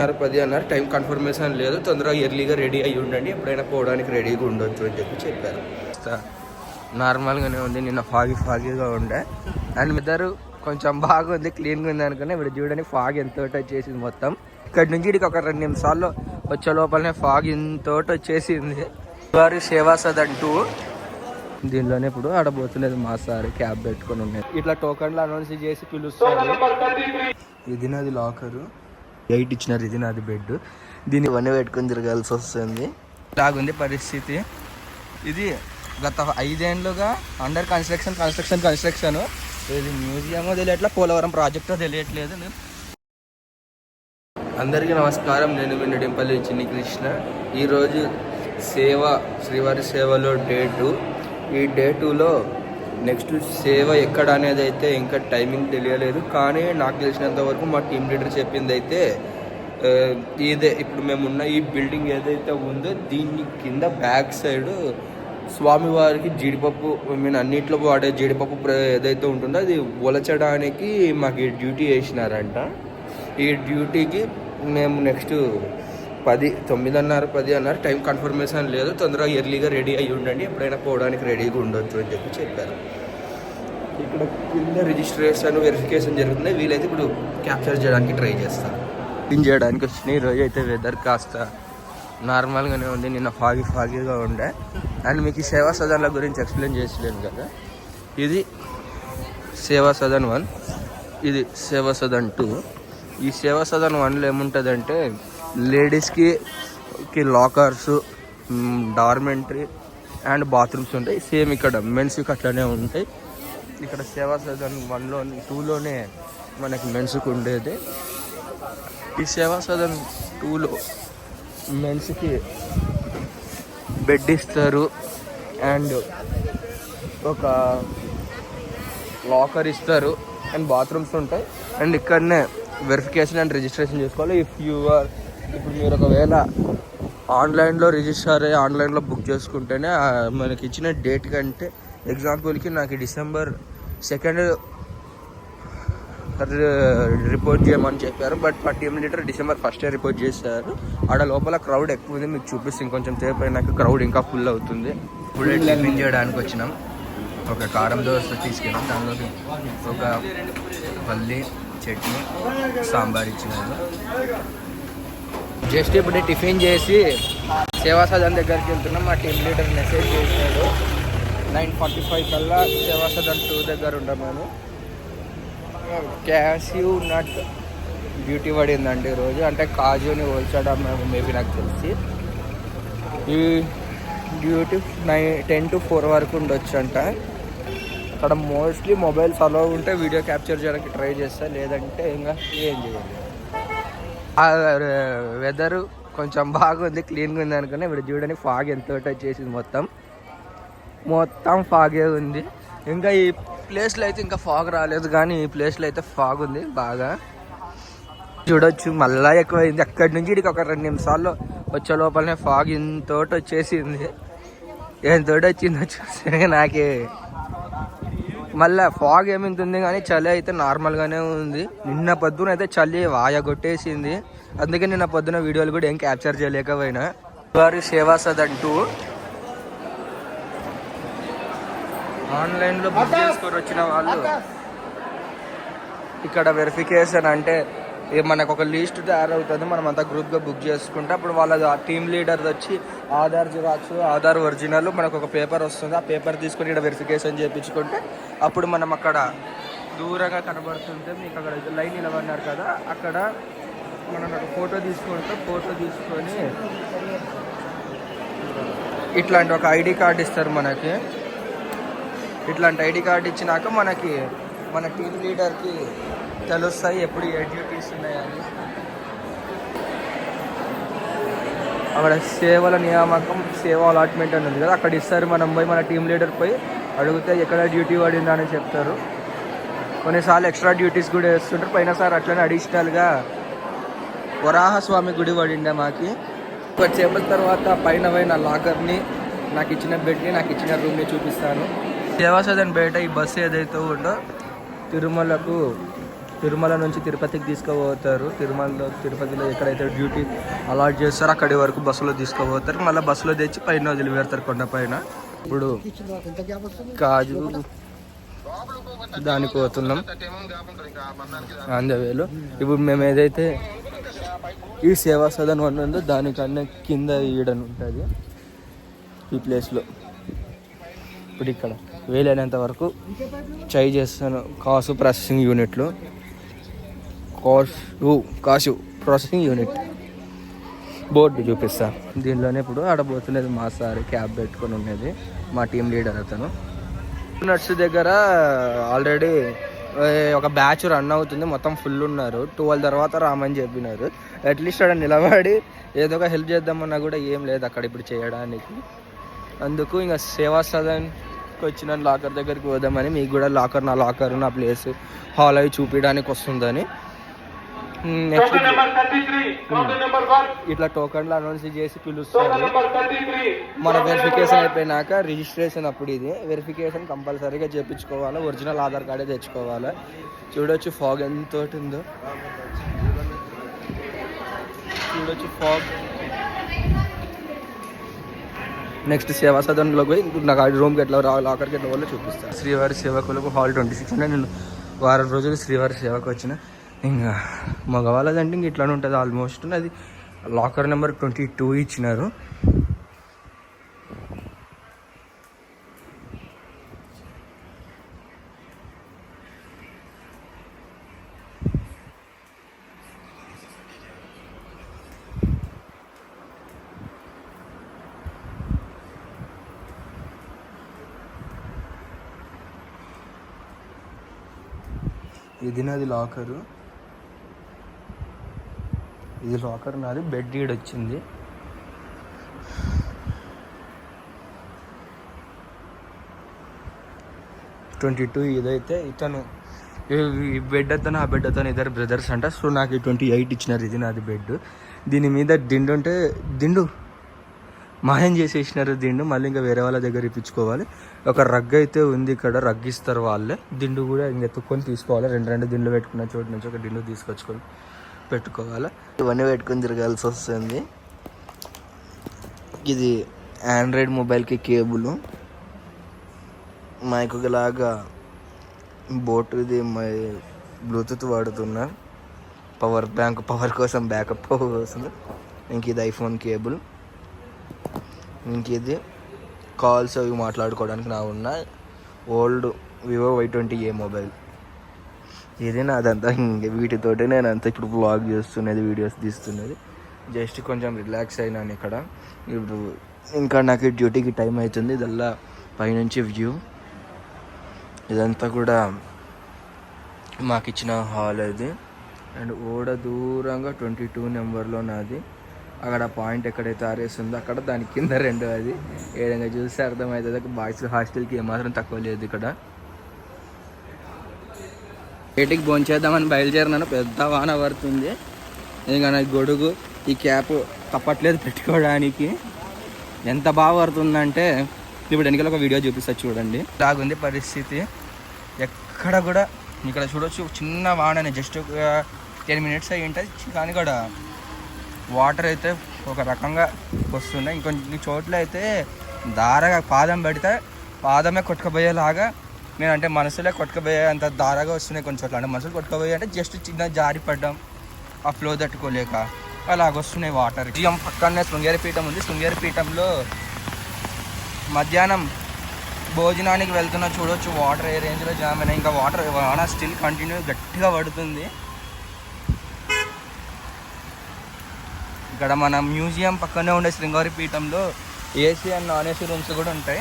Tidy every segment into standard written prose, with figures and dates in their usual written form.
10 అన్నారు. Time confirmation లేదు, తొందరగా ఎర్లీగా రెడీ అయ్యి ఉండండి, ఎప్పుడైనా పోవడానికి రెడీగా ఉండొచ్చు అని చెప్పారు. నార్మల్గానే ఉంది, నిన్న ఫాగీగా ఉండే అండ్ వెదర్ కొంచెం బాగుంది, క్లీన్గా ఉంది అనుకున్నా. ఇప్పుడు చూడండి ఫాగ్ ఎంతోటి వచ్చేసింది మొత్తం. ఇక్కడ నుంచి ఇక్కడికి ఒక 2 నిమిషాల్లో వచ్చే లోపలనే ఫాగ్ ఇంతోటి వచ్చేసింది. వారి సేవా సదన్ 2 దీనిలోనే ఇప్పుడు ఆడబోతున్నది మా సార్ క్యాబ్ పెట్టుకుని ఉన్నాయి. ఇట్లా టోకన్లు అనౌన్స్ చేసి పిలుస్తారు. ఇది నాది లాకరు, 8 ఇచ్చినారు, ఇది నాది బెడ్. దీన్ని ఇవన్నీ పెట్టుకుని తిరగాల్సి వస్తుంది. ఇలాగుంది పరిస్థితి. ఇది గత 5 ఏళ్ళుగా అండర్ కన్స్ట్రక్షన్. ఇది మ్యూజియమో తెలియట్లా, పోలవరం ప్రాజెక్టో తెలియట్లేదు. అందరికీ నమస్కారం, నేను మీ నెడింపల్లి చిన్ని కృష్ణ. ఈరోజు శ్రీవారి సేవలో డే 2. ఈ డే 2లో నెక్స్ట్ సేవ ఎక్కడ అనేది అయితే ఇంకా టైమింగ్ తెలియలేదు. కానీ నాకు తెలిసినంత వరకు మా టీం లీడర్ చెప్పింది అయితే ఇదే, ఇప్పుడు మేమున్న ఈ బిల్డింగ్ ఏదైతే ఉందో దీని కింద బ్యాక్ సైడ్ స్వామివారికి జీడిపప్పు, అన్నింటిలో వాడే జీడిపప్పు ఏదైతే ఉంటుందో అది ఒలచడానికి మాకు డ్యూటీ వేసినారంట. ఈ డ్యూటీకి మేము నెక్స్ట్ 9:30 10 అన్నారు. టైం కన్ఫర్మేషన్ లేదు, తొందరగా ఎర్లీగా రెడీ అయ్యి ఉండండి, ఎప్పుడైనా పోవడానికి రెడీగా ఉండొచ్చు అని చెప్పారు. ఇక్కడ కింద రిజిస్ట్రేషన్ వెరిఫికేషన్ జరుగుతుంది. వీలైతే ఇప్పుడు క్యాప్చర్ చేయడానికి ట్రై చేస్తారు. క్లీన్ చేయడానికి వచ్చినాయి. ఈరోజు అయితే వెదర్ కాస్త నార్మల్గానే ఉంది, నిన్న ఫాగీగా ఉండే. అండ్ మీకు ఈ సేవా సదన్ల గురించి ఎక్స్ప్లెయిన్ చేసలేను కదా. ఇది సేవా సదన్ 1, ఇది సేవా సదన్ 2. ఈ సేవా సదన్ 1లో ఏముంటుందంటే లేడీస్కి లాకర్స్, డార్మెంటరీ అండ్ బాత్రూమ్స్ ఉంటాయి. సేమ్ ఇక్కడ మెన్స్కి అట్లనే ఉంటాయి. ఇక్కడ సేవా సదన్ 2లోనే మనకి మెన్స్కి ఉండేది. ఈ సేవా సదన్ 2లో మెన్స్కి బెడ్ ఇస్తారు అండ్ ఒక లాకర్ ఇస్తారు అండ్ బాత్రూమ్స్ ఉంటాయి. అండ్ ఇక్కడనే వెరిఫికేషన్ అండ్ రిజిస్ట్రేషన్ చేసుకోవాలి. ఇప్పుడు మీరు ఒకవేళ ఆన్లైన్లో రిజిస్టర్ అయ్యి ఆన్లైన్లో బుక్ చేసుకుంటేనే మనకి ఇచ్చిన డేట్ కంటే, ఎగ్జాంపుల్కి నాకు December 2 రిపోర్ట్ చేయమని చెప్పారు. బట్ మా టీమ్ లీడర్ December 1 రిపోర్ట్ చేశారు. ఆడ లోపల క్రౌడ్ ఎక్కువ ఉంది, మీకు చూపిస్తే ఇంకొంచెం సేపు అయినాక క్రౌడ్ ఇంకా ఫుల్ అవుతుంది. ఇప్పుడే టిఫిన్ చేయడానికి వచ్చినాం. ఒక కారం దోశ తీసుకెళ్ళాం, దానిలోకి ఒక పల్లి చట్నీ సాంబార్ ఇచ్చినారు. జస్ట్ ఇప్పుడే టిఫిన్ చేసి సేవా సదన్ దగ్గరికి వెళ్తున్నాం. మా టీమ్ లీడర్ మెసేజ్ చేశాడు 9:45 కల్లా సేవా సదన్ 2 దగ్గర ఉంటాను. క్యాష్యూ నట్ డ్యూటీ పడిందండి ఈరోజు, అంటే కాజుని పోల్చడం మేబీ నాకు తెలిసి. ఈ డ్యూటీ 10 to 4 వరకు ఉండొచ్చు అంట. అక్కడ మోస్ట్లీ మొబైల్స్ అలో ఉంటే వీడియో క్యాప్చర్ చేయడానికి ట్రై చేస్తా, లేదంటే ఇంకా ఏం చేయాలి. వెదర్ కొంచెం బాగుంది, క్లీన్గా ఉంది అనుకున్నా. ఇప్పుడు చూడండి ఫాగ్ ఎంతోటి వచ్చేసింది, మొత్తం ఫాగే ఉంది. ఇంకా ఈ ప్లేస్లో అయితే ఇంకా ఫాగ్ రాలేదు, కానీ ఈ ప్లేస్లో అయితే ఫాగ్ ఉంది బాగా. చూడొచ్చు మళ్ళా ఎక్కువైంది. అక్కడి నుంచి ఇక్కడికి ఒక 2 నిమిషాల్లో వచ్చే లోపలనే ఫాగ్ ఇంతోటి వచ్చేసింది. ఎంతోటి వచ్చిందో చూస్తే నాకే. మళ్ళీ ఫాగ్ ఏమింతుంది కానీ చలి అయితే నార్మల్గానే ఉంది. నిన్న పొద్దున అయితే చలి వాయ కొట్టేసింది, అందుకే నిన్న పొద్దున వీడియోలు కూడా ఏం క్యాప్చర్ చేయలేకపోయినా. వారి సేవా సదన్ 2 ఆన్లైన్లో బుక్ చేసుకొని వచ్చిన వాళ్ళు ఇక్కడ వెరిఫికేషన్ అంటే మనకు ఒక లిస్ట్ తయారవుతుంది. మనం అంతా గ్రూప్గా బుక్ చేసుకుంటే అప్పుడు వాళ్ళ టీమ్ లీడర్ వచ్చి ఆధార్ జిరాక్స్, ఆధార్ ఒరిజినల్, మనకు ఒక పేపర్ వస్తుంది. ఆ పేపర్ తీసుకొని ఇక్కడ వెరిఫికేషన్ చేయించుకుంటే అప్పుడు మనం అక్కడ దూరంగా కనబడుతుంటే మీకు అక్కడ లైన్ నిలబడినారు కదా, అక్కడ మనం ఒక ఫోటో తీసుకుంటాం. ఫోటో తీసుకొని ఇట్లాంటి ఒక ఐడి కార్డు ఇస్తారు మనకి. ఇట్లాంటి ఐడి కార్డు ఇచ్చినాక మనకి మన టీమ్ లీడర్కి తెలుస్తాయి ఎప్పుడు ఏ డ్యూటీస్ ఉన్నాయని. అక్కడ సేవల నియామకం, సేవ అలాట్మెంట్ అని ఉంది కదా, అక్కడ ఇస్తారు. మనం పోయి మన టీమ్ లీడర్ పోయి అడిగితే ఎక్కడ డ్యూటీ పడిందని చెప్తారు. కొన్నిసార్లు ఎక్స్ట్రా డ్యూటీస్ కూడా వేస్తుంటారు. పోయినసారి అట్లనే అడిషనల్గా వరాహస్వామి గుడి పడిండే మాకి. కొద్దిసేపటి తర్వాత పైన లాకర్ని, నాకు ఇచ్చిన బెడ్ని, నాకు ఇచ్చిన రూమ్ని చూపిస్తాను. సేవా సదన్ బయట ఈ బస్సు ఏదైతే ఉందో తిరుమలకు తిరుమల నుంచి తిరుపతికి తీసుకుపోతారు. తిరుపతిలో ఎక్కడైతే డ్యూటీ అలాట్ చేస్తారో అక్కడి వరకు బస్సులో తీసుకుపోతారు. మళ్ళీ బస్సులో తెచ్చి పైన వదిలిపెడతారు కొండ పైన. ఇప్పుడు కాజు దానికి పోతున్నాం ఆంధ్రవేలో. ఇప్పుడు మేము ఏదైతే ఈ సేవా సదన్ వన్ ఉందో దానికన్నా కింద ఈడని ఉంటుంది ఈ ప్లేస్లో. ఇప్పుడు ఇక్కడ వీలైనంత వరకు ట్రై చేస్తాను. కాసు ప్రాసెసింగ్ యూనిట్లో కాసు ప్రాసెసింగ్ యూనిట్ బోర్డు చూపిస్తా. దీనిలోనే ఇప్పుడు ఆడబోతున్నది మా సార్ క్యాబ్ పెట్టుకొని ఉన్నది మా టీం లీడర్ అతను. నట్స్ దగ్గర ఆల్రెడీ ఒక బ్యాచ్ రన్ అవుతుంది, మొత్తం ఫుల్ ఉన్నారు. 12 తర్వాత రామని చెప్పినారు. అట్లీస్ట్ అక్కడ నిలబడి ఏదో ఒక హెల్ప్ చేద్దామన్నా కూడా ఏం లేదు అక్కడ ఇప్పుడు చేయడానికి. అందుకు ఇంకా సేవా సదన్కి వచ్చిన లాకర్ దగ్గరికి పోదామని, మీకు కూడా నా లాకర్ నా ప్లేస్ హాల్ అవి చూపించడానికి వస్తుందని. నెక్స్ట్ ఇట్లా టోకన్లు అనౌన్స్ చేసి పిలుస్తారు. మన వెరిఫికేషన్ అయిపోయినాక రిజిస్ట్రేషన్ అప్పుడు ఇది వెరిఫికేషన్ కంపల్సరీగా చేయించుకోవాలి. ఒరిజినల్ ఆధార్ కార్డే తెచ్చుకోవాలి. చూడొచ్చు ఫాగ్ ఎంత ఉందో, చూడొచ్చు ఫాగ్. నెక్స్ట్ సేవా సదన్లో పోయి నాకు రూమ్కి ఎట్లా లాకర్కి ఎట్లా వాళ్ళు చూపిస్తాను. శ్రీవారి సేవకులకు హాల్ 26 అంటే నేను వారం రోజులు శ్రీవారి సేవకు వచ్చిన. ఇంకా మగవాళ్ళదంటే ఇంక ఇట్లానే ఉంటుంది ఆల్మోస్ట్. అది లాకర్ నెంబర్ 22 ఇచ్చినారు. ఇది నాది లాకరు, ఇది లాకర్ నాది. బెడ్ ఈడ్ వచ్చింది. ఇదైతే ఇతను ఈ బెడ్ అతను ఆ బెడ్ అతను ఇద్దరు బ్రదర్స్ అంట. సో నాకు 28 ఇచ్చినారు. ఇది నాది బెడ్. దీని మీద దిండు ఉంటే దిండు మాయం చేసేసినారు దిండు. మళ్ళీ ఇంకా వేరే వాళ్ళ దగ్గర ఇప్పించుకోవాలి. ఒక రగ్ అయితే ఉంది ఇక్కడ, రగ్ ఇస్తారు వాళ్ళే. దిండు కూడా ఇంక ఎత్తుక్కొని తీసుకోవాలి. 2 దిండ్లు పెట్టుకున్న చోటు నుంచి ఒక దిండు తీసుకొచ్చుకొని పెట్టుకోవాలి. ఇవన్నీ పెట్టుకొని తిరగాల్సి వస్తుంది. ఇది ఆండ్రాయిడ్ మొబైల్కి కేబుల్, మైకు లాగా బోట్. ఇది బ్లూటూత్ వాడుతున్నా. పవర్ బ్యాంక్, పవర్ కోసం, బ్యాకప్ కోసం. ఇంక ఇది ఐఫోన్ కేబుల్. ఇంక ఇది కాల్స్ అవి మాట్లాడుకోవడానికి నా ఉన్న ఓల్డ్ వివో Y20A మొబైల్. ఇది నాదంతా. ఇంక వీటితోటి నేను అంతా ఇప్పుడు వ్లాగ్ చేస్తున్నది, వీడియోస్ తీస్తున్నది. జస్ట్ కొంచెం రిలాక్స్ అయినాను ఇక్కడ. ఇప్పుడు ఇంకా నాకు డ్యూటీకి టైం అవుతుంది. ఇదల్లా పైనుంచి వ్యూ. ఇదంతా కూడా మాకు ఇచ్చిన హాల్ అది. అండ్ ఓడ దూరంగా 22 నెంబర్లో నాది. అక్కడ పాయింట్ ఎక్కడైతే ఆరేస్తుందో అక్కడ దాని కింద 2 అది. ఏడంగా చూస్తే అర్థమవుతుంది బాయ్స్ హాస్టల్కి ఏమాత్రం తక్కువ లేదు ఇక్కడ. ఏటికి భోంచేద్దామని బయలుదేరినాను. పెద్ద వాన పడుతుంది. ఇంకా నాకు గొడుగు ఈ క్యాప్ తప్పట్లేదు పెట్టుకోవడానికి. ఎంత బాగా పడుతుందంటే ఇప్పుడు వెనకాల ఒక వీడియో చూపిస్తా చూడండి. లాగుంది పరిస్థితి. ఎక్కడ కూడా ఇక్కడ చూడొచ్చు చిన్న వానని జస్ట్ ఒక 10 మినిట్స్ అయ్యి ఉంటుంది. కానీ కూడా వాటర్ అయితే ఒక రకంగా వస్తున్నాయి. ఇంకొన్ని చోట్ల అయితే దారగా పాదం పెడితే పాదమే కొట్టుకుపోయేలాగా, నేను అంటే మనసులే కొట్టుకుపోయే అంత దారగా వస్తున్నాయి కొన్ని చోట్ల. అంటే మనసులు కొట్టుకుపోయే అంటే జస్ట్ చిన్న జారి పడ్డం, ఆ ఫ్లో తట్టుకోలేక అలాగ వస్తున్నాయి వాటర్. జిఎం పక్కనే శృంగేరి పీఠం ఉంది. శృంగేరి పీఠంలో మధ్యాహ్నం భోజనానికి వెళ్తున్నా చూడవచ్చు వాటర్ ఏ రేంజ్లో జామ్ అయినాయి. ఇంకా వాన స్టిల్ కంటిన్యూ గట్టిగా పడుతుంది. ఇక్కడ మన మ్యూజియం పక్కనే ఉండే శృంగేరి పీఠంలో AC and non AC rooms కూడా ఉంటాయి.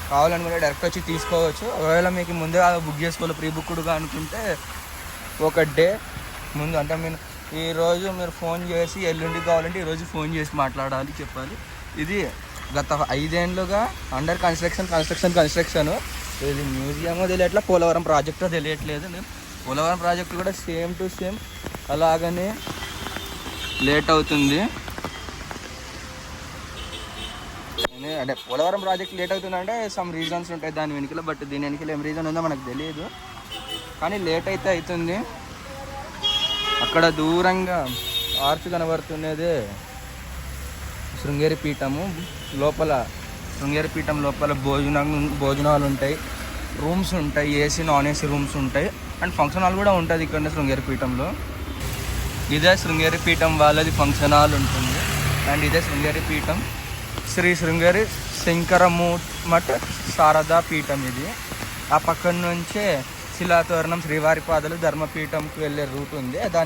కావాలనుకుంటే డైరెక్ట్ వచ్చి తీసుకోవచ్చు. ఒకవేళ మీకు ముందే బుక్ చేసుకోవాలి ప్రీ బుక్డ్గా అనుకుంటే ఒక డే ముందు, అంటే మీరు ఈరోజు మీరు ఫోన్ చేసి ఎల్లుండి కావాలంటే ఈరోజు ఫోన్ చేసి మాట్లాడాలి, చెప్పాలి. ఇది గత 5 ఏళ్ళుగా అండర్ కన్స్ట్రక్షన్. ఇది మ్యూజియమో తెలియట్లా, పోలవరం ప్రాజెక్టో తెలియట్లేదు. పోలవరం ప్రాజెక్టు కూడా సేమ్ టు సేమ్ అలాగనే లేట్ అవుతుంది. అంటే పోలవరం ప్రాజెక్ట్ లేట్ అవుతుందంటే సమ్ రీజన్స్ ఉంటాయి దాని వెనుకలో. బట్ దీని వెనుకలో ఏం రీజన్ ఉందో మనకు తెలియదు. కానీ లేట్ అయితే అవుతుంది. అక్కడ దూరంగా ఆర్చ్ కనబడుతున్నదే శృంగేరి పీఠము. లోపల శృంగేరి పీఠం లోపల భోజనాలు ఉంటాయి, రూమ్స్ ఉంటాయి, ఏసీ నాన్ ఏసీ రూమ్స్ ఉంటాయి, అండ్ ఫంక్షన్ హాల్ కూడా ఉంటుంది ఇక్కడ శృంగేరి పీఠంలో. ఇదే శృంగేరి పీఠం వాళ్ళది ఫంక్షన్ హాల్ ఉంటుంది. అండ్ ఇదే శృంగేరి పీఠం శ్రీ శృంగేరి శంకరమఠ శారదా పీఠం ఇది. ఆ పక్కన నుంచే శిలాతోరణం శ్రీవారి పాదాలు ధర్మపీఠంకి వెళ్ళే రూట్ ఉంది. దాని